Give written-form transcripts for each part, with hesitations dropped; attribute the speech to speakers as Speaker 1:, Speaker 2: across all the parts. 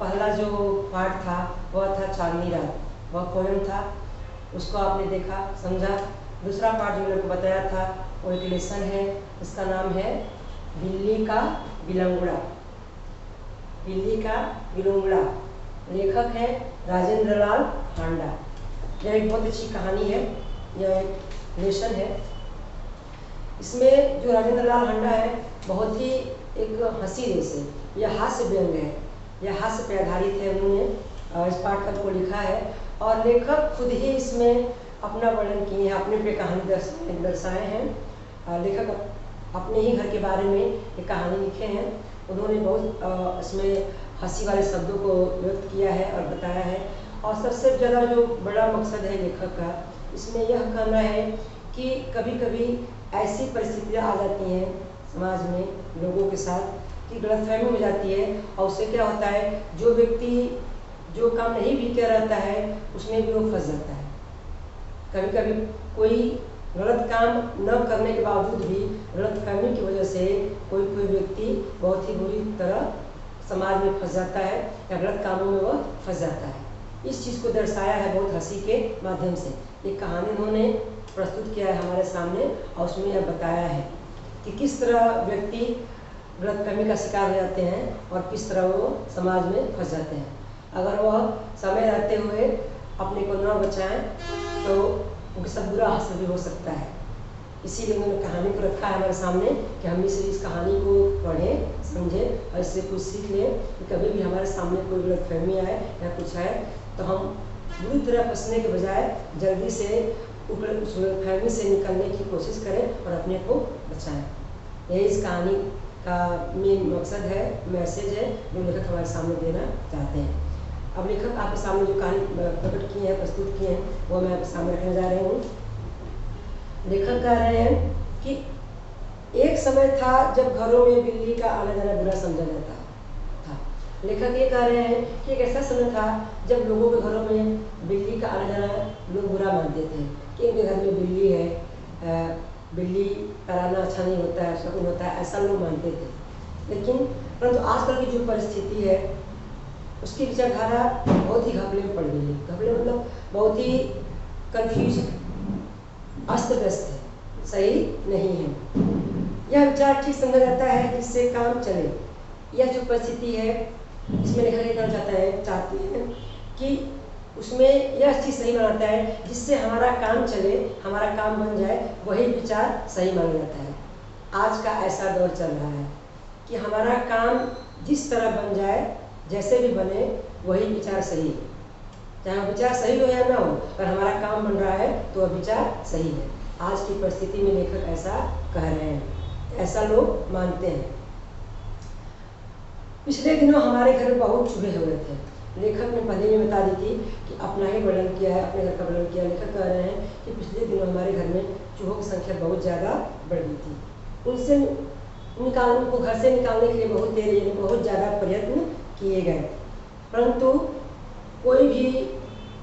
Speaker 1: पहला जो पार्ट था वह था चांदनी रात, वह पोएम था, उसको आपने देखा समझा। दूसरा पार्ट जो मैंने आपको बताया था वो एक लेसन है, इसका नाम है बिल्ली का बिलंगड़ा। बिल्ली का बिलंगड़ा, लेखक है राजेंद्र लाल हांडा। यह एक बहुत अच्छी कहानी है, यह एक लेसन है। इसमें जो राजेंद्र लाल हांडा है बहुत ही एक हंसी रेस है, यह हास्य व्यंग है, यह हास्य पे आधारित है। उन्होंने इस पाठक को लिखा है और लेखक खुद ही इसमें अपना वर्णन किए हैं, अपने पे कहानी दर्शाए हैं। लेखक अपने ही घर के बारे में एक कहानी लिखे हैं। उन्होंने बहुत इसमें हंसी वाले शब्दों को व्यक्त किया है और बताया है। और सबसे ज़्यादा जो बड़ा मकसद है लेखक का, इसमें यह कहना है कि कभी कभी ऐसी परिस्थितियाँ आ जाती हैं समाज में लोगों के साथ कि गलतफहमी हो जाती है, और उससे क्या होता है, जो व्यक्ति जो काम नहीं भी कर रहता है उसमें भी वो फंस जाता है। कभी कभी कोई गलत काम न करने के बावजूद भी गलतफहमी की वजह से कोई व्यक्ति बहुत ही बुरी तरह समाज में फंस जाता है या गलत कामों में वह फंस जाता है। इस चीज़ को दर्शाया है बहुत हंसी के माध्यम से। एक कहानी उन्होंने प्रस्तुत किया है हमारे सामने और उसमें यह बताया है कि किस तरह व्यक्ति गलतफहमी का शिकार हो जाते हैं और किस तरह वो समाज में फंस जाते हैं। अगर वह समय रहते हुए अपने को न बचाएं तो उनके साथ बुरा असर भी हो सकता है। इसीलिए उन्होंने कहानी को रखा है हमारे सामने कि हम इस कहानी को पढ़ें, समझें और इससे कुछ सीख लें कि कभी भी हमारे सामने कोई गलतफहमी आए या कुछ आए तो हम बुरी तरह फंसने के बजाय जल्दी से उस गलतफहमी से निकलने की कोशिश करें और अपने को बचाएं। यही इस कहानी का मेन मकसद है, मैसेज है जो लेखक हमारे सामने देना चाहते हैं। अब लेखक आपके सामने जो कहानी प्रकट किए हैं, प्रस्तुत किए हैं, वो मैं आपके सामने रखने जा रही हूँ। लेखक कह रहे हैं कि एक समय था जब घरों में बिल्ली का आना जाना बुरा समझा जाता था। लेखक ये कह रहे हैं कि एक ऐसा समय था जब लोगों के घरों में बिल्ली का आना जाना लोग बुरा मानते थे कि इनके घर में बिल्ली है, बिल्ली का आना अच्छा नहीं होता है, शकुन होता है, ऐसा लोग मानते थे। लेकिन परंतु आजकल की जो परिस्थिति है उसकी विचारधारा बहुत ही घपले में पड़ गई है। घपले मतलब बहुत ही कंफ्यूज, अस्त व्यस्त है, सही नहीं है। यह विचार ठीक समझा जाता है जिससे काम चले। यह जो परिस्थिति है इसमें लेखक ये कहना चाहते हैं कि उसमें यह चीज़ सही बनाता है जिससे हमारा काम चले, हमारा काम बन जाए, वही विचार सही माना जाता है। आज का ऐसा दौर चल रहा है कि हमारा काम जिस तरह बन जाए, जैसे भी बने, वही विचार सही है। चाहे विचार सही हो या ना हो, पर हमारा काम बन रहा है तो वह विचार सही है। आज की परिस्थिति में लेखक ऐसा कह रहे हैं, ऐसा लोग मानते हैं। पिछले दिनों हमारे घर में बहुत चूहे हुए थे। लेखक ने पहले ही बता दी थी कि अपना ही वर्णन किया है, अपने घर का वर्णन किया। लेखक कह रहे हैं कि पिछले दिनों हमारे घर में चूहों की संख्या बहुत ज़्यादा बढ़ गई थी। उनको घर से निकालने के लिए बहुत ज़्यादा प्रयत्न किए गए, परंतु कोई भी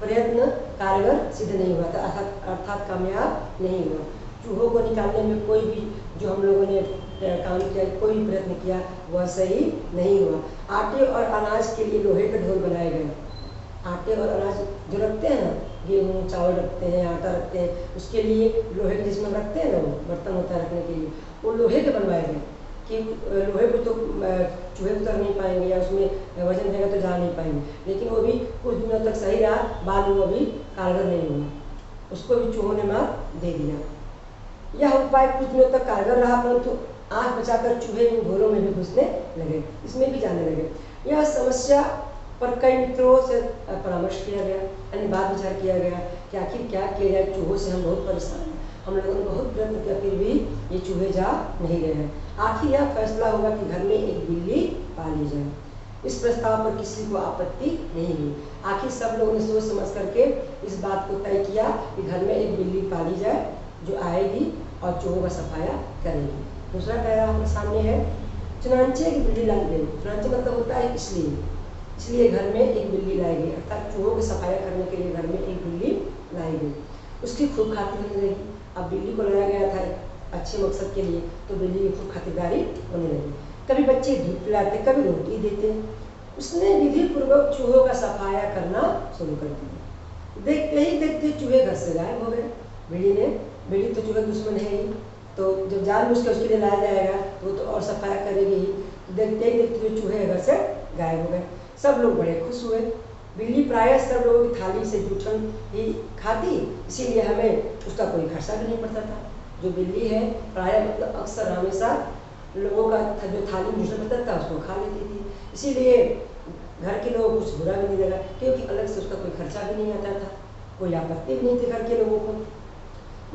Speaker 1: प्रयत्न कारगर सिद्ध नहीं हुआ था, अर्थात कामयाब नहीं हुआ। चूहों को निकालने में कोई भी जो हम लोगों ने काम किया, कोई प्रयत्न किया, वह सही नहीं हुआ। आटे और अनाज के लिए लोहे के ढोल बनाए गए। आटे और अनाज जो रखते हैं ना, गेहूँ चावल रखते हैं, आटा रखते हैं, उसके लिए लोहे के जिसमें रखते हैं ना, वो बर्तन होता है रखने के लिए, वो लोहे के बनवाए गए कि लोहे को तो चूहे उतर नहीं पाएंगे या उसमें वजन देगा तो जा नहीं पाएंगे। लेकिन वो भी कुछ दिनों तक सही रहा, बाद में वो भी कारगर नहीं हुआ, उसको भी चूहों ने मार दे दिया। यह उपाय कुछ दिनों तक कारगर रहा, परंतु आँख बचाकर चूहे इन घरों में भी घुसने लगे, इसमें भी जाने लगे। यह समस्या पर कई मित्रों से परामर्श किया गया, यानी बात विचार किया गया कि आखिर क्या किया जाए, चूहों से हम बहुत परेशान हैं, हम लोगों ने बहुत प्रयत्न किया, फिर भी ये चूहे जा नहीं रहे हैं। आखिर यह फैसला होगा कि घर में एक बिल्ली पाली जाए। इस प्रस्ताव पर किसी को आपत्ति नहीं हुई। आखिर सब लोगों ने सोच समझ करके इस बात को तय किया कि घर में एक बिल्ली पाली जाए जो आएगी और चूहों का सफाया करेगी। दूसरा पैरा हमारे सामने है, चुनांचे की बिल्ली लाई गई। चुनांचे मतलब होता है इसलिए घर में एक बिल्ली लाई गई, अर्थात चूहों की सफाया करने के लिए घर में एक बिल्ली लाई गई। उसकी खूब खातिरदारी होने लगी। अब बिल्ली को लाया गया था अच्छे मकसद के लिए, तो बिल्ली की खूब खातिरदारी होने लगी। कभी बच्चे दूध पिलाते, कभी रोटी देते, उसने विधि पूर्वक चूहों का सफाया करना शुरू कर दिया। देखते ही देखते चूहे घर से गायब हो गए। बिल्ली तो चूहे दुश्मन है ही, तो जब जानबूझ के उसके लिए लाया जाएगा तो वो तो और सफाया करेगी ही। देखते ही देखते जो चूहे घर से गायब हो गए। सब लोग बड़े खुश हुए। बिल्ली प्रायः सब लोगों की थाली से जूठन ही खाती, इसीलिए हमें उसका कोई खर्चा भी नहीं पड़ता था। जो बिल्ली है प्रायः मतलब अक्सर हमेशा लोगों का जो थाली में जूठन पड़ता था उसको खा लेती थी, इसीलिए घर के लोगों को कुछ बुरा भी नहीं लगा, क्योंकि अलग से उसका कोई खर्चा भी नहीं आता था, कोई आपत्ति भी नहीं थी घर के लोगों को।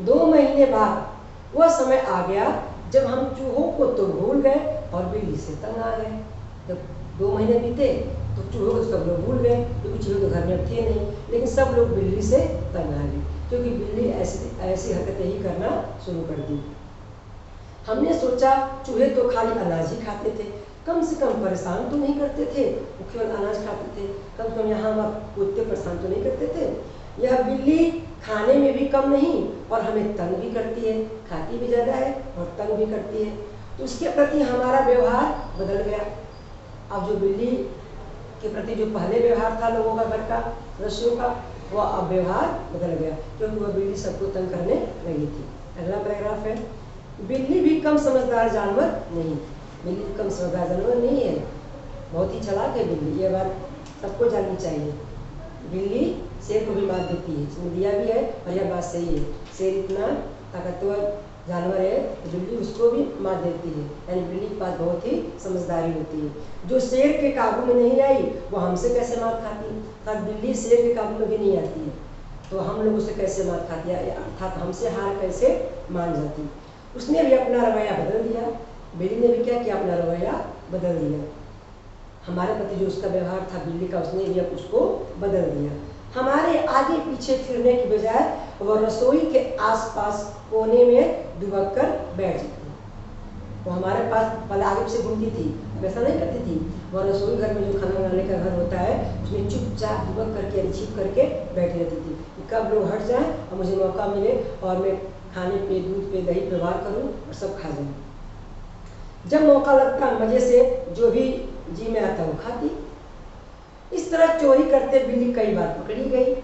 Speaker 1: 2 महीने बाद वह समय आ गया जब हम चूहों को तो भूल गए और बिल्ली से तंग आ गए। जब 2 महीने बीते तो चूहों को सब लोग भूल गए, क्योंकि चूहे तो घर में अब थे नहीं, लेकिन सब लोग बिल्ली से तंग आ गए, क्योंकि बिल्ली ऐसी हरकतें ही करना शुरू कर दी। हमने सोचा चूहे तो खाली अनाज ही खाते थे, कम से कम परेशान तो नहीं करते थे, वो केवल अनाज खाते थे, कम से कम यहाँ हम कूदते परेशान तो नहीं करते थे। यह बिल्ली खाने में भी कम नहीं और हमें तंग भी करती है, खाती भी ज़्यादा है और तंग भी करती है, तो उसके प्रति हमारा व्यवहार बदल गया। अब जो बिल्ली के प्रति जो पहले व्यवहार था लोगों का, घर का सदस्यों का, वह अब व्यवहार बदल गया, क्योंकि वह बिल्ली सबको तंग करने लगी थी। अगला पैराग्राफ है, बिल्ली भी कम समझदार जानवर नहीं। बिल्ली कम समझदार जानवर नहीं है, बहुत ही चालाक है बिल्ली, ये बात सबको जाननी चाहिए। बिल्ली शेर को भी मात देती है, इसमें दिया भी है और यह बात सही है। शेर इतना ताकतवर जानवर है, बिल्ली उसको भी मात देती है, यानी बिल्ली के पास बहुत ही समझदारी होती है। जो शेर के काबू में नहीं आई वो हमसे कैसे मात खाती, तब बिल्ली शेर के काबू में भी नहीं आती है, तो हम लोग उसे कैसे मात खाती है, अर्थात हमसे हार कैसे मान जाती। उसने भी अपना रवैया बदल दिया। बिल्ली ने भी क्या किया, अपना रवैया बदल दिया। हमारे प्रति जो उसका व्यवहार था बिल्ली का, उसने भी अब उसको बदल दिया। हमारे आगे पीछे फिरने की बजाय वह रसोई के आसपास कोने में दुबक कर बैठ जाती। वो हमारे पास पहले आगे पीछे घूमती थी, वैसा नहीं करती थी। वह रसोई घर में जो खाना बनाने का घर होता है उसमें चुपचाप दुबक करके छिप करके बैठी रहती थी कि कब लोग हट जाएं और मुझे मौका मिले और मैं खाने पे, दूध पे, दही पे वार करूँ और सब खा जाऊँ। जब मौका लगता मजे से जो भी जी में आता वो खाती। इस तरह चोरी करते बिल्ली कई बार पकड़ी गई।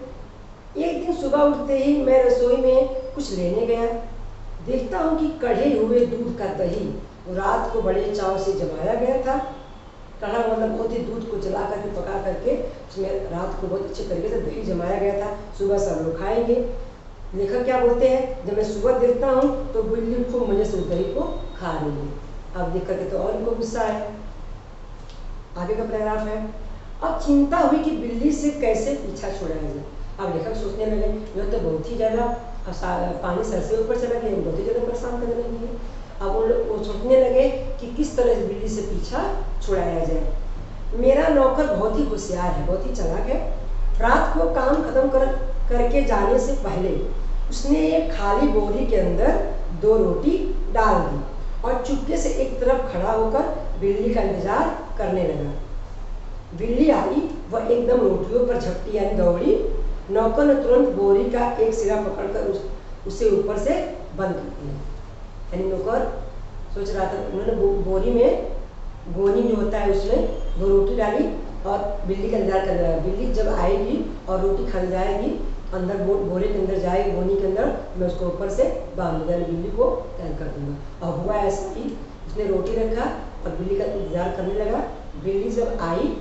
Speaker 1: एक दिन सुबह उठते ही मैं रसोई में कुछ लेने गया, देखता हूँ कि कढ़े हुए दूध का दही रात को बड़े चाव से जमाया गया था। कढ़ा मतलब बहुत ही दूध को जला करके पका करके उसमें रात को बहुत अच्छे तरीके से दही जमाया गया था, सुबह सब लोग खाएंगे। लेखक क्या बोलते हैं, जब मैं सुबह देखता हूँ तो बिल्ली खूब मजे से उस दही को खा रही है। अब देख करके तो और इनको गुस्सा है। आगे का पैराग्राफ है, अब चिंता हुई कि बिल्ली से कैसे पीछा छुड़ाया जाए। अब लेखक सोचने लगे यह तो बहुत ही ज़्यादा पानी सर से ऊपर चला गया, बहुत ही ज़्यादा परेशान करने लगी है। अब वो सोचने लगे कि किस तरह बिल्ली से पीछा छुड़ाया जाए। मेरा नौकर बहुत ही होशियार है, बहुत ही चालाक है। रात को काम खत्म करके जाने से पहले उसने एक खाली बोरी के अंदर 2 रोटी डाल दी और चुपके से एक तरफ खड़ा होकर बिल्ली का इंतजार करने लगा। बिल्ली आई, वह एकदम रोटियों पर झपटी यानी दौड़ी। नौकर ने तुरंत बोरी का एक सिरा पकड़कर उसे ऊपर से बंद कर दिया। यानी नौकर सोच रहा था, उन्होंने बोरी में गोनी जो होता है उसमें 2 रोटी डाली और बिल्ली का इंतजार करने लगा। बिल्ली जब आएगी और रोटी खा जाएगी, अंदर बोरे के अंदर जाएगी, गोनी के अंदर, मैं उसको ऊपर से बांध दूंगा, बिल्ली को कैद कर दूंगा। और हुआ ऐसा कि उसने रोटी रखा और बिल्ली का इंतजार करने लगा। बिल्ली जब आई,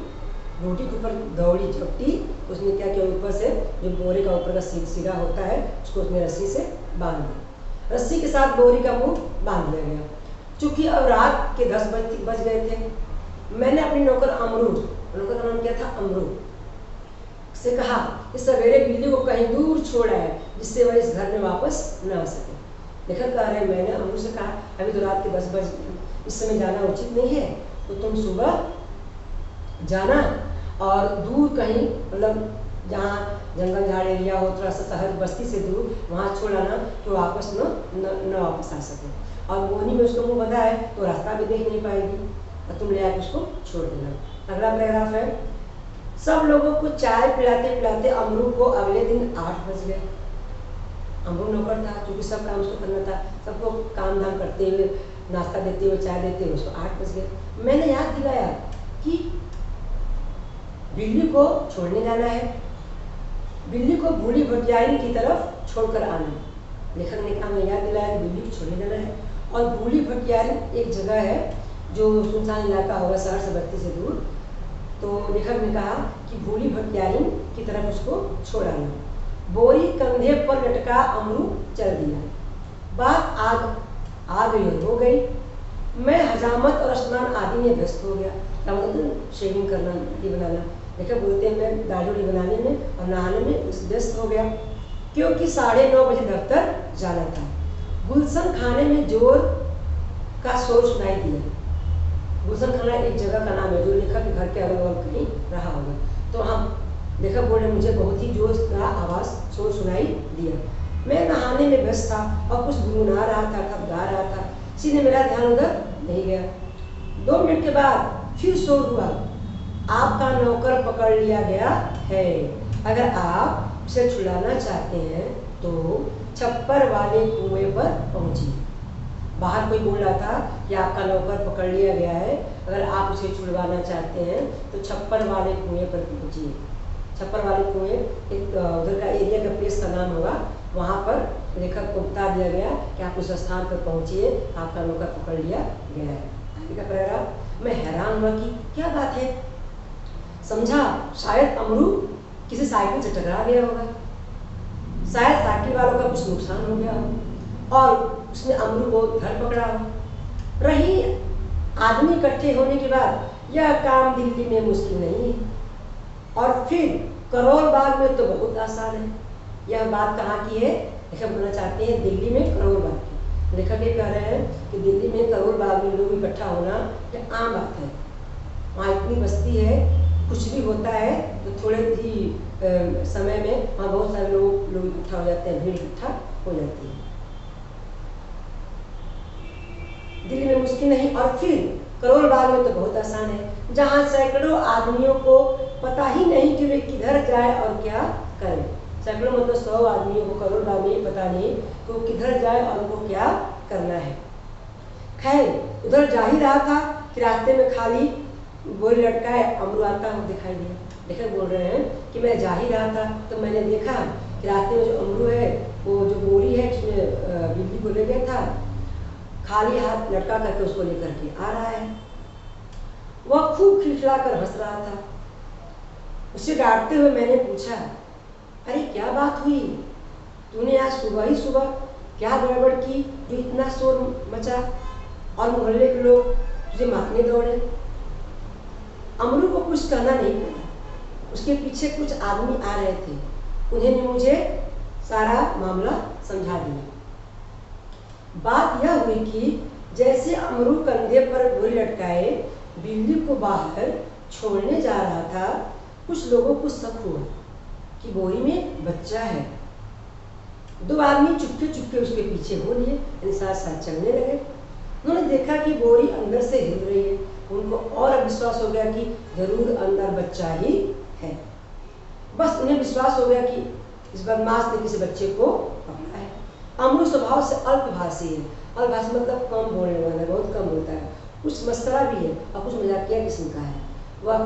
Speaker 1: रोटी के ऊपर दौड़ी झपटी, उसने क्या किया, ऊपर से जो बोरे का ऊपर का सिरा होता है उसको उसने रस्सी से बांध दिया। रस्सी के साथ बोरी का मुंह बांध दिया गया। चूंकि अब रात के 10 बज गए थे, मैंने अपनी नौकर अमरूद, नौकर का नाम क्या था, अमरूद, से कहा कि सवेरे बिल्ली को कहीं दूर छोड़ आए जिससे वह इस घर में वापस न आ सके। लेखक कह रहे हैं, मैंने अमरूद से कहा अभी तो रात के 10 बज, इस समय जाना उचित नहीं है, तो तुम सुबह जाना और दूर कहीं, मतलब जहाँ जंगल झाड़ एरिया हो, थोड़ा सा शहर बस्ती से दूर, वहाँ छोड़ आना तो वापस न वापस आ सके। और गोनी में उसको मुँह बंधा है तो रास्ता भी देख नहीं पाएगी, और तुम ले आकर उसको छोड़ देना। अगला पैराग्राफ है, सब लोगों को चाय पिलाते पिलाते अमरू को अगले दिन 8 बज गए। अमरू नौकर था, क्योंकि सब काम उसको करना था, सबको काम धाम करते हुए, नाश्ता देते हुए, चाय देते हुए उसको 8 बज गए। मैंने याद दिलाया कि बिल्ली को छोड़ने जाना है, बिल्ली को बूढ़ी भटियारी की तरफ छोड़कर आना। लेखक ने कहा, मैं याद दिलाया कि बिल्ली को छोड़ने जाना है। और बूढ़ी भटियारी एक जगह है जो सुनसान इलाका होगा, शहर से बस्ती से दूर। तो लेखक ने कहा कि बूढ़ी भटियारी की तरफ उसको छोड़ आना। बोरी कंधे पर लटका अमरू चल दिया। बात आ गई और हो गई। मैं हजामत और स्नान आदि में व्यस्त हो गया। क्या मतलब शेविंग करना, दाढ़ी बनाना। लेखक बोलते हैं मैं दाढ़ी उड़ी बनाने में और नहाने में व्यस्त हो गया, क्योंकि 9:30 बजे दफ्तर जाना था। गुलशन खाने में जोर का शोर सुनाई दिया। गुलशन खाना एक जगह का नाम है जो लेखक के घर के अगल बगल कहीं रहा होगा। तो हम लेखक बोले, मुझे बहुत ही जोर का आवाज़ शोर सुनाई दिया। मैं नहाने में व्यस्त था और कुछ गुनगुना रहा था अर्थात गा रहा था, इसलिए मेरा ध्यान उधर नहीं गया। 2 मिनट के बाद फिर शोर हुआ, आपका नौकर पकड़ लिया गया है। अगर आप उसे छुड़ाना चाहते हैं तो छप्पर वाले कुएं पर पहुंचिए। बाहर कोई बोल रहा था कि आपका नौकर पकड़ लिया गया है, अगर आप उसे छुड़वाना चाहते हैं तो छप्पर वाले कुएं पर पहुंचिए। छप्पर वाले कुएं एक उधर का एरिया का प्लेस का नाम होगा। वहाँ पर लेखक को बता दिया गया कि आप उस स्थान पर पहुँचिए, आपका नौकर पकड़ लिया गया है। आगे का पैराग्राफ। मैं हैरान हुआ कि क्या बात है। समझा शायद अमरू किसी साइकिल से टकरा गया होगा, शायद साइकिल वालों का कुछ नुकसान हो गया हो और उसने अमरू को धर पकड़ा हो। रही आदमी इकट्ठे होने के बाद यह काम दिल्ली में मुश्किल नहीं है, और फिर करोल बाग में तो बहुत आसान है। यह बात कहाँ की है? लेखक बोलना चाहते हैं दिल्ली में करोल बाग की। लेखक ये कह रहे हैं कि दिल्ली में करोल बाग में लोग इकट्ठा होना यह आम बात है। वहाँ इतनी बस्ती है, कुछ भी होता है तो थोड़े ही समय में वहाँ बहुत सारे लोग इकट्ठा हो जाते हैं, भीड़ इकट्ठा हो जाती है। दिल्ली में मुश्किल नहीं, और फिर करोल बाग में तो बहुत आसान है, जहाँ सैकड़ों आदमियों को पता ही नहीं कि वे किधर जाए और क्या करें। सैकड़ों मतलब 100 आदमियों को करोल बाग में पता नहीं कि वो किधर जाए और उनको क्या करना है। खैर उधर जा ही रहा था कि रास्ते में खाली बोरी लटकाए अमरू आता हुआ दिखाई दिया। लेखक बोल रहे हैं कि मैं जा ही रहा था तो मैंने देखा कि रास्ते में जो अमरू है, वो जो बोरी है जिसमें बिल्ली को ले गया था, खाली हाथ लटका करके उसको लेकर के आ रहा है। वह खूब खिलखिला कर हंस रहा था। उसे डांटते हुए मैंने पूछा, अरे क्या बात हुई, तूने आज सुबह ही सुबह क्या गड़बड़ की जो इतना शोर मचा और मोहल्ले के लोग तुझे मारने दौड़े? अमरू को कुछ कहना नहीं पड़ा। उसके पीछे कुछ आदमी आ रहे थे, उन्होंने मुझे सारा मामला समझा दिया। बात यह हुई कि जैसे अमरू कंधे पर बोरी लटकाए बिल्ली को बाहर छोड़ने जा रहा था, कुछ लोगों को शक हुआ कि बोरी में बच्चा है। 2 आदमी चुपके चुपके उसके पीछे हो लिए, साथ साथ चलने लगे। उन्होंने देखा कि बोरी अंदर से हिल रही है। उनको और विश्वास हो गया कि जरूर अंदर बच्चा ही है। बस उन्हें विश्वास हो गया कि इस बदमाश ने किसी बच्चे को पकड़ा है। अमरू स्वभाव से अल्पभाषी है। अल्पभाषी मतलब कम बोलने वाला है, बहुत कम बोलता है। कुछ मस्करा भी है और कुछ मजाकिया किस्म का है। वह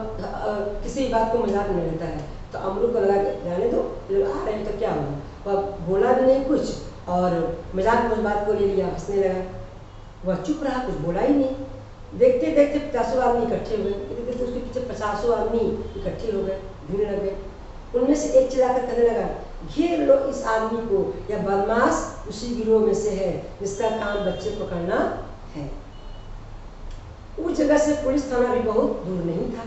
Speaker 1: किसी बात को मजाक में लेता है। तो अमरू को लगा जाने दो, लोग आ रहे हैं तो क्या होगा। वह बोला भी नहीं कुछ और मजाक में उस बात को ले लिया, हंसने लगा। वह चुप रहा, कुछ बोला ही नहीं। देखते देखते 50 आदमी इकट्ठे हुए। देखते देखते उसके पीछे 50 आदमी इकट्ठे हो गए, भीड़ लग गए। उनमें से एक चिल्लाकर कहने लगा, घेर लो इस आदमी को, यह बदमाश उसी गिरोह में से है जिसका काम बच्चे पकड़ना है। उस जगह से पुलिस थाना भी बहुत दूर नहीं था।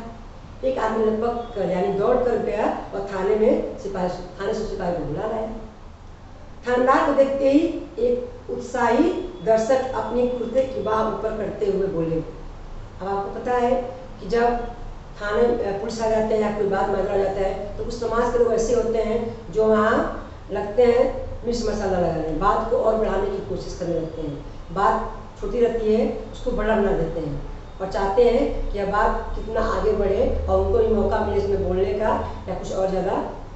Speaker 1: एक आदमी लगभग यानी दौड़ कर गया और थाने से सिपाही को बुला लाया। थानेदार को देखते ही एक उत्साही दर्शक अपने कुर्ते की बाह ऊपर करते हुए बोले। अब आपको पता है कि जब थाने पुलिस आ जाते हैं या कोई बात माजरा जाता है तो कुछ समाज के लोग ऐसे होते हैं जो वहाँ लगते हैं मिर्च मसाला लगाने, बात को और बढ़ाने की कोशिश करने लगते हैं। बात छोटी रहती है उसको बड़ा बना देते हैं और चाहते हैं कि यह बात कितना आगे बढ़े और उनको भी मौका मिले इसमें बोलने का या कुछ और ज़्यादा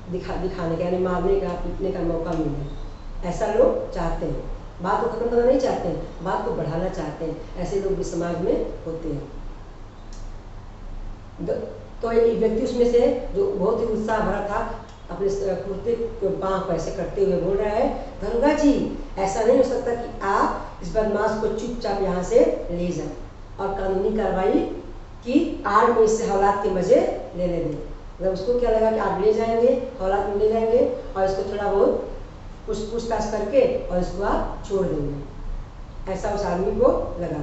Speaker 1: दिखाने का, यानी मारने का, पीटने का मौका मिले। ऐसा लोग चाहते हैं। बात को खत्म करना नहीं चाहते हैं, बात को बढ़ाना चाहते हैं। ऐसे लोग भी समाज में होते हैं। तो एक व्यक्ति उसमें से जो बहुत ही उत्साह भरा था अपने कुर्ते को बांह पर ऐसे करते हुए बोल रहा है, दरोगा जी ऐसा नहीं हो सकता कि आप इस बदमाश को चुपचाप यहाँ से ले जाएं और कानूनी कार्रवाई की आड़ में इससे हौलात के मजे लेने दें। मतलब उसको क्या लगा कि आप ले जाएंगे, हौलात में ले जाएंगे और इसको थोड़ा बहुत पूछताछ करके और इसको आप छोड़ देंगे, ऐसा उस आदमी को लगा।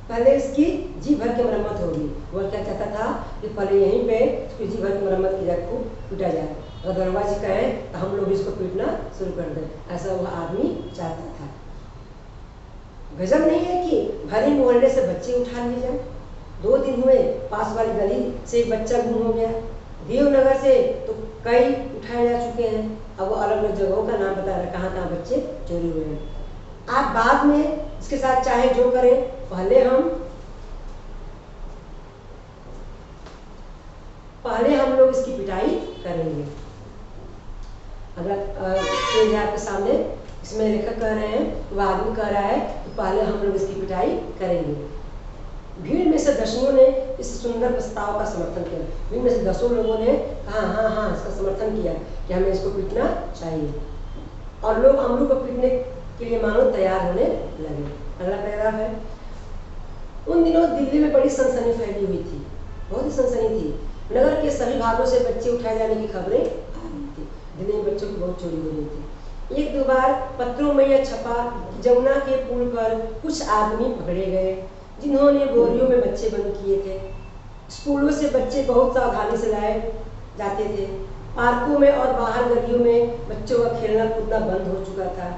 Speaker 1: पहले इसकी जी भर की मरम्मत होगी। वह क्या चाहता था कि पहले यहीं पे इसकी जी भर की मरम्मत की जाए, खूब पीटा जाए, अगर दरोगा जी कहें तो हम लोग इसको पीटना शुरू कर दें, ऐसा वह आदमी चाहता था। गजब नहीं है कि भरे मोहल्ले से बच्चे उठा लिए जाए। 2 दिन हुए, पास वाली गली से एक बच्चा गुम हो गया, देवनगर से तो कई उठाए जा चुके हैं। अब वो अलग अलग जगहों का नाम बता रहे कहाँ कहाँ बच्चे चोरी हुए हैं। आप बाद में इसके साथ चाहे जो करें, पहले हम लोग इसकी पिटाई करेंगे। अगर आपके सामने इसमें लेखक कह रहे हैं, वह आदमी कह रहा है तो पहले हम लोग इसकी पिटाई करेंगे। भीड़ में से दसियों ने इस सुंदर प्रस्ताव का समर्थन किया। भीड़ में से 10 लोगों ने कहा हाँ इसका समर्थन किया कि हमें इसको पीटना चाहिए, और लोग अमरू को पीटने के लिए मानो तैयार होने लगे। अगला पैराग्राफ है। उन दिनों दिल्ली में बड़ी सनसनी फैली हुई थी, बहुत ही सनसनी थी। नगर के सभी भागों से बच्चे उठाए जाने की खबरें आ रही थी। दिल्ली में बच्चों की बहुत चोरी हो रही थी। 1-2 बार पत्रों में यह छपा जमुना के पुल पर कुछ आदमी पकड़े गए जिन्होंने बोरियों में बच्चे बंद किए थे। स्कूलों से बच्चे बहुत सावधानी से लाए जाते थे। पार्कों में और बाहर गलियों में बच्चों का खेलना कूदना बंद हो चुका था।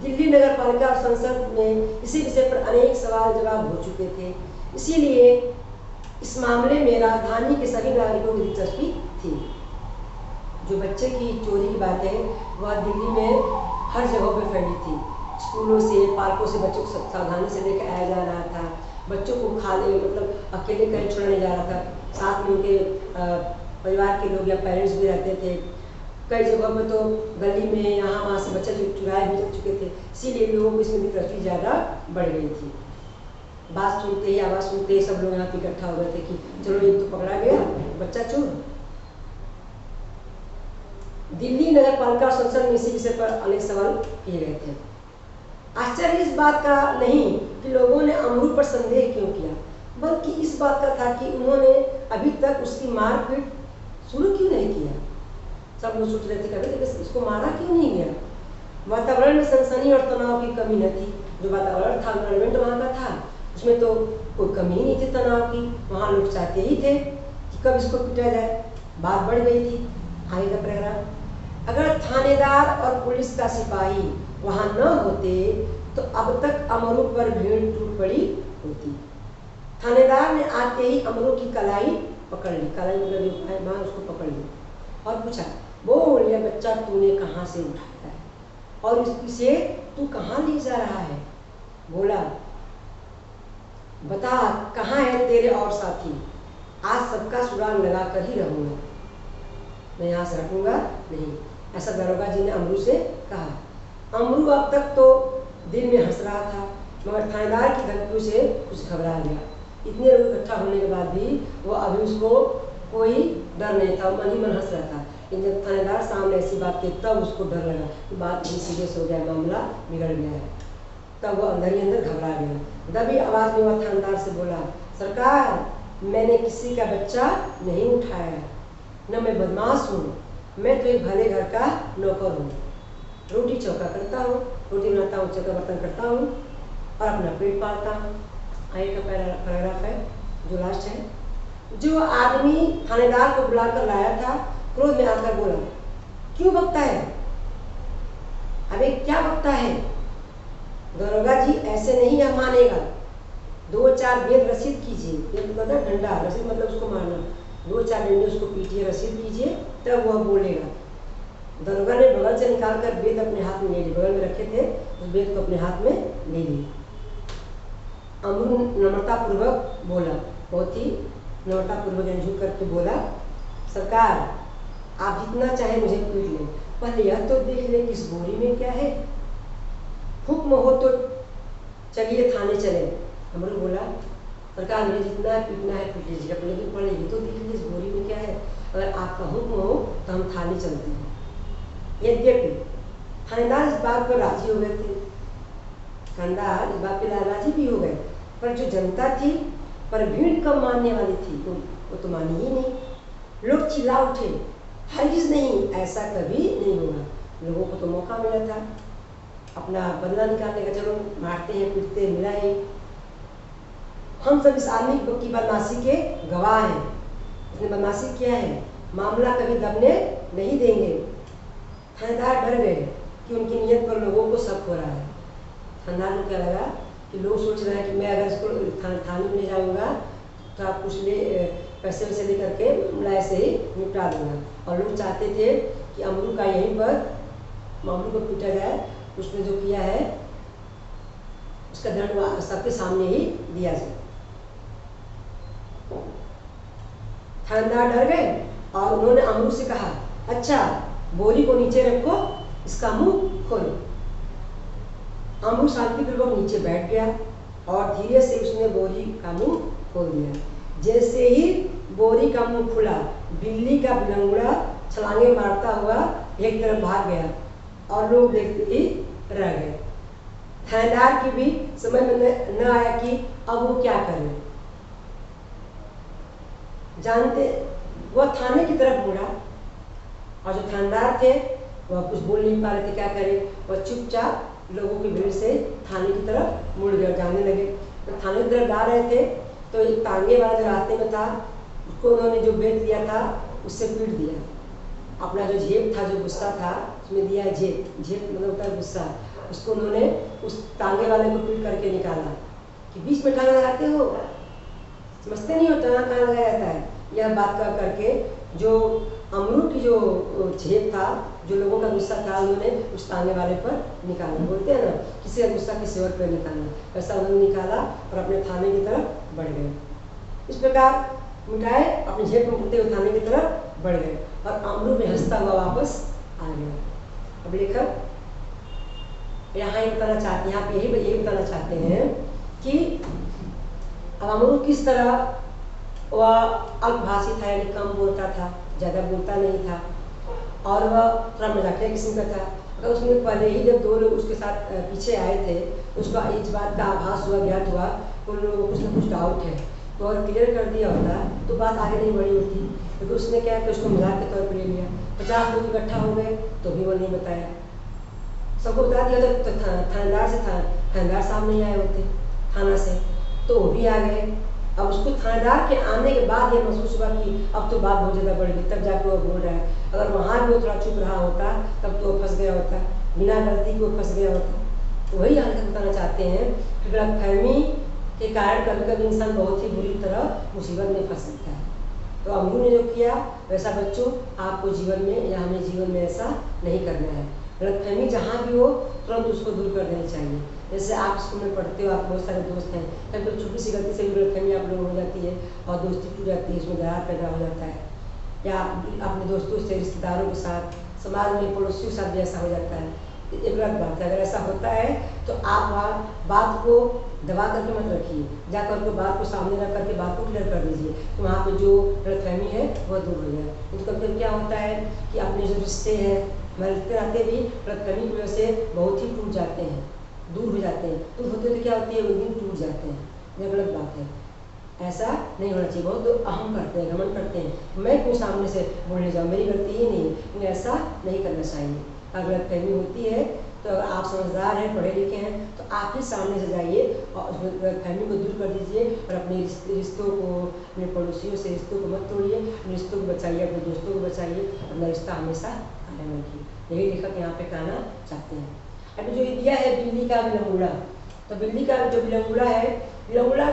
Speaker 1: दिल्ली नगर पालिका और संसद में इसी विषय पर अनेक सवाल जवाब हो चुके थे। इसीलिए इस मामले में राजधानी के सभी नागरिकों की दिलचस्पी थी। जो बच्चे की चोरी की बातें वह दिल्ली में हर जगह पर फैली थी। स्कूलों से, पार्कों से बच्चों को सावधानी से लेकर आया जा रहा था। बच्चों को खाली मतलब अकेले कहीं छोड़ा नहीं जा रहा था, साथ में उनके परिवार के लोग या पेरेंट्स भी रहते थे। कई जगहों में तो गली में यहाँ वहाँ से बच्चे चुराए भी जा चुके थे। इसीलिए लोगों को इसमें दिलचस्पी ज़्यादा बढ़ गई थी। बात सुनते ही, आवाज़ सुनते ही सब लोग यहाँ पे इकट्ठा हो गए थे कि चलो एक तो पकड़ा गया बच्चा चोर। दिल्ली नगर पालिका और संसद में इसी विषय पर अनेक सवाल किए गए थे। आश्चर्य इस बात का नहीं कि लोगों ने अमरू पर संदेह क्यों किया, बल्कि इस बात का था कि उन्होंने अभी तक उसकी मारपीट शुरू क्यों नहीं किया। सब लोग सोच रहे थे कभी इसको मारा क्यों नहीं गया। वातावरण में सनसनी और तनाव की कमी न थी। जो वातावरण था, एनवायरमेंट वहाँ का था, उसमें तो कोई कमी ही नहीं थी तनाव की। वहाँ लोग चाहते ही थे कि कब इसको पीटा जाए। बात बढ़ गई थी। आगे का पैराग्राफ। अगर थानेदार और पुलिस का सिपाही वहाँ न होते तो अब तक अमरू पर भीड़ टूट पड़ी होती। थानेदार ने आते ही अमरू की कलाई पकड़ ली, कलाई मतलब जो मां उसको पकड़ ली और पूछा, बोल यह बच्चा तूने कहाँ से उठाया है और इसे तू कहाँ ले जा रहा है। बोला, बता कहाँ है तेरे और साथी, आज सबका सुराग लगा कर ही रहूंगा, मैं यहाँ से हटूंगा नहीं, ऐसा दरोगा जी ने अमरू से कहा। अमरू अब तक तो दिल में हंस रहा था, मगर थानेदार की धमकियों से कुछ घबरा गया। इतने लोग इकट्ठा होने के बाद भी वो अभी उसको कोई डर नहीं था, मन ही मन हंस रहा था। लेकिन जब थानेदार सामने ऐसी बात की तब उसको डर लगा कि बात भी सीरियस हो गया, मामला बिगड़ गया है। तब वो अंदर ही अंदर घबरा गया। दबी आवाज़ में वह थानेदार से बोला, सरकार मैंने किसी का बच्चा नहीं उठाया, न मैं बदमाश हूँ, मैं तो एक भले घर का नौकर हूँ, रोटी चौका करता हूँ, रोटी बनाता हूँ, चौका बर्तन करता हूँ और अपना पेट पालता हूँ। आगे का पैराग्राफ है जो लास्ट है। जो आदमी थानेदार को बुलाकर लाया था क्रोध में आकर बोला, क्यों बकता है, अबे क्या बकता है। दरोगा जी ऐसे नहीं यह मानेगा, 2-4 बेद रसीद कीजिए। ये तो कहता है डंडा, रसीद मतलब उसको मारना, 2-4 डंडे उसको पीटिए, रसीद कीजिए, तब वह बोलेगा। दरोगा ने बगल से निकालकर बेद अपने हाथ में ले ली, बगल में रखे थे उस बेद को अपने हाथ में ले ली। अमरू नम्रतापूर्वक बोला, बहुत ही नम्रतापूर्वक झुक करके बोला, सरकार आप जितना चाहे मुझे पीट लें, पहले यह तो देख लें कि इस बोरी में क्या है, हुक्म हो तो चलिए थाने चले। अमरू बोला, सरकार मुझे जितना पीटना है पीट लीजिएगा, लेकिन पहले ये तो देख लीजिए इस बोरी में क्या है। अगर आपका हुक्म हो तो हम थाने चलते हैं। यद्यपि थानेदार इस बात पर राजी हो गए थे, थानेदार इस बात पर राजी भी हो गए, पर जो जनता थी, पर भीड़ कम मानने वाली थी, वो तो मानी ही नहीं। लोग चिल्ला उठे, हरगिज नहीं, ऐसा कभी नहीं होगा। लोगों को तो मौका मिला था अपना बदला निकालने का, चलो मारते हैं पीटते हैं, मिला ही। हम सब इस आदमी की बदमाशी के गवाह हैं। उसने बदमाशी किया है, मामला कभी दबने नहीं देंगे। थानेदार डर गए कि उनकी नीयत पर लोगों को शक हो रहा है। थानेदार को क्या लगा कि लोग सोच रहे हैं कि मैं अगर इसको थाने में ले जाऊंगा तो आप कुछ पैसे वैसे ले करके मामला ऐसे ही निपटा दूंगा। और लोग चाहते थे कि अमरू का यहीं पर मामू को पीटा जाए। उसने जो किया है उसका दंड सबके सामने ही दिया जाए। थानेदार डर गए और उन्होंने अमरू से कहा, अच्छा बोरी को नीचे रखो, इसका मुंह खोलो। अमरू शांतिपूर्वक नीचे बैठ गया और धीरे से उसने बोरी का मुंह खोल दिया। जैसे ही बोरी का मुंह खुला, बिल्ली का बिलंगड़ा छलांगे मारता हुआ एक तरफ भाग गया और लोग देखते ही रह गए। थानेदार की भी समझ में न आया कि अब वो क्या करें। जानते वह थाने की तरफ मुड़ा और जो थानेदार थे वह कुछ बोल नहीं पा रहे थे, क्या करें। वह चुपचाप लोगों की भीड़ से थाने की तरफ मुड़ गए, जाने लगे। तो थाने की तरफ जा रहे थे तो एक तांगे वाला जो रास्ते में था, उसको उन्होंने जो बेच दिया था उससे पीट दिया। अपना जो जेब था, जो गुस्सा था, उसमें दिया जेब, जेब मतलब होता है गुस्सा, उसको उन्होंने उस तांगे वाले को पीट करके निकाला कि बीच में टांगा लगाते हो, समझते नहीं हो टांगा कहाँ लगाया जाता है। यह बात कर करके जो अमरू की जो जेब था, जो लोगों का गुस्सा था, उन्होंने उस तांगे वाले पर निकाला। बोलते हैं ना, किसी का गुस्सा किसी और पर निकालना, वैसा उन्होंने निकाला और अपने थाने की तरफ बढ़ गए। इस प्रकार मिटाए अपनी जेब को मुड़ते हुए थाने की तरफ बढ़ गए और अमरू में हंसता हुआ वापस आ गया। अब लेखक यहाँ पे यही बताना चाहते हैं कि अमरू किस तरह वह अल्पभाषी था, यानी कम बोलता था, ज़्यादा बोलता नहीं था और वह थोड़ा मजाकिया किस्म का था। अगर उसने पहले ही जब दो लोग उसके साथ पीछे आए थे तो उसका इस बात का आभास हुआ, ज्ञात हुआ उन लोगों को कुछ ना कुछ डाउट है, तो अगर क्लियर कर दिया होता तो बात आगे नहीं बढ़ी होती। क्योंकि उसने क्या कि उसको मजाक के तौर पर ले लिया। 50 लोग इकट्ठा हो गए तो भी वो नहीं बताया, सबको बता दिया तो थानेदार साहब नहीं आए होते थाना से, तो वो भी आ गए। अब उसको थानेदार के आने के बाद ये महसूस हुआ कि अब तो बात बहुत ज़्यादा बढ़ गई, तब जाके वो बोल रहा है। अगर वहाँ भी वो थोड़ा चुप रहा होता तब तो वो फंस गया होता, बिना गलती को फंस गया होता। तो वही हालत बताना चाहते हैं कि गलतफहमी के कारण कभी कभी इंसान बहुत ही बुरी तरह मुसीबत में फंस सकता है। तो अमरू ने जो किया वैसा बच्चों आपको जीवन में या हमें जीवन में ऐसा नहीं करना है। गलतफहमी जहाँ भी हो तुरंत उसको दूर कर देनी चाहिए। जैसे आप स्कूल में पढ़ते हो, आप बहुत सारे दोस्त हैं, कभी कभी छोटी सी गलती से भी गलतफहमी आप लोगों हो जाती है और दोस्ती टूट जाती है, उसमें दरार पैदा हो जाता है। या अपने दोस्तों से, रिश्तेदारों के साथ, समाज में पड़ोसियों के साथ भी ऐसा हो जाता है। एक गलत बात है। अगर ऐसा होता है तो आप वहाँ बात को दबा करके मत रखिए, जाकर के बात को सामने रख करके बात को क्लियर कर दीजिए, तो वहाँ पे जो गलतफहमी है वह दूर हो जाए। तो कभी क्या होता है कि अपने जो रिश्ते हैं, हमारे रिश्ते रहते भी गलतफहमी की वजह से बहुत ही टूट जाते हैं, दूर हो जाते हैं। दूर होते तो क्या होती है, वो दिन टूट जाते हैं। यह गलत बात है, ऐसा नहीं होना चाहिए। बहुत लोग अहम करते हैं, घमंड करते हैं, मैं क्यों सामने से बोलने जाऊँ, मेरी गलती ही नहीं है, लेकिन ऐसा नहीं करना चाहिए। अगर गलतफहमी होती है तो अगर आप समझदार हैं, पढ़े लिखे हैं, तो आप ही सामने से जाइए और उस गलतफहमी को दूर कर दीजिए और अपने रिश्तों को, अपने पड़ोसियों से रिश्तों को मत तोड़िए, अपने रिश्तों को बचाइए, अपने दोस्तों को बचाइए, अपना रिश्ता हमेशा कायम रखिए। यही लेखक यहाँ पे कहना चाहते हैं। अभी जो दिया है बिल्ली का बिलंगुड़ा, तो बिल्ली का जो बिलंगुड़ा है, बिलंगुड़ा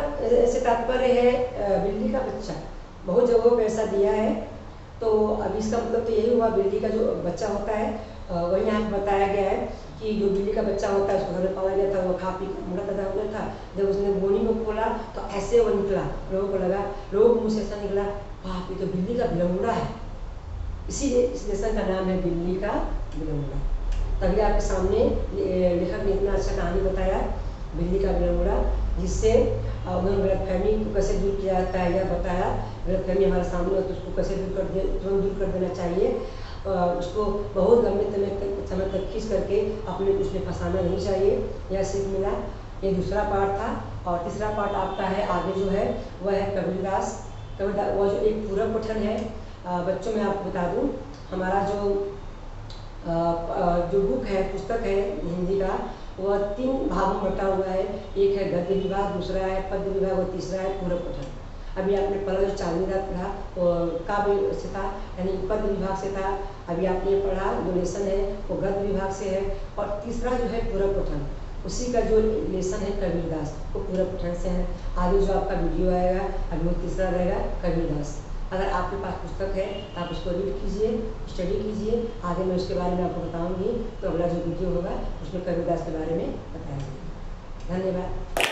Speaker 1: से तात्पर्य है बिल्ली का बच्चा। बहुत जगहों पर ऐसा दिया है। तो अब इसका मतलब तो यही हुआ, बिल्ली का जो बच्चा होता है वही यहाँ पर बताया गया है कि जो बिल्ली का बच्चा होता है उसको घर में पाला गया था, वो खा पी कर मोटा पैदा हो गया था। जब उसने बोनी को खोला तो ऐसे वो निकला, लोगों को लगा, लोगों को मुँह से ऐसा निकला, बाप ये तो बिल्ली का बिलंगुड़ा है। इसीलिए इस लेसन का नाम है बिल्ली का बिलंगुड़ा। तभी आपके सामने लेखक ने इतना अच्छा कहानी बताया, बिल्ली का बिलंगुड़ा। जिससे उन्होंने गलतफहमी को कैसे दूर किया जाता है यह बताया। गलतफहमी हमारे सामने हो तो उसको कैसे तुरंत दूर कर देना चाहिए। उसको बहुत लंबे समय तक खींच करके अपने उसमें फंसाना नहीं चाहिए, यह सीख मिला। ये दूसरा पार्ट था। और तीसरा पार्ट आपका है आगे जो है वह है कबीरदास। कबीरदास वह जो एक पूरक पठन है। बच्चों में आपको बता दूं, हमारा जो बुक है, पुस्तक है हिंदी का, वह 3 भागों में बटा हुआ है। एक है गद्य विभाग, दूसरा है पद्य विभाग और तीसरा है पूरक पठन। अभी आपने पहला जो चांदनी रात पढ़ा वो काव्य से था, यानी पद्य विभाग से था। अभी आपने पढ़ा जो लेसन है वो गद्य विभाग से है। और तीसरा जो है पूरक पठन, उसी का जो लेसन है कबीरदास, वो पूरक पठन से है। आगे जो आपका वीडियो आएगा अभी वो तीसरा रहेगा कबीरदास। अगर आपके पास पुस्तक है तो आप उसको रीड कीजिए, स्टडी कीजिए। आगे मैं उसके बारे में आपको बताऊंगी, तो अगला जो वीडियो होगा उसमें कबीरदास के बारे में बताया जाएगा। धन्यवाद।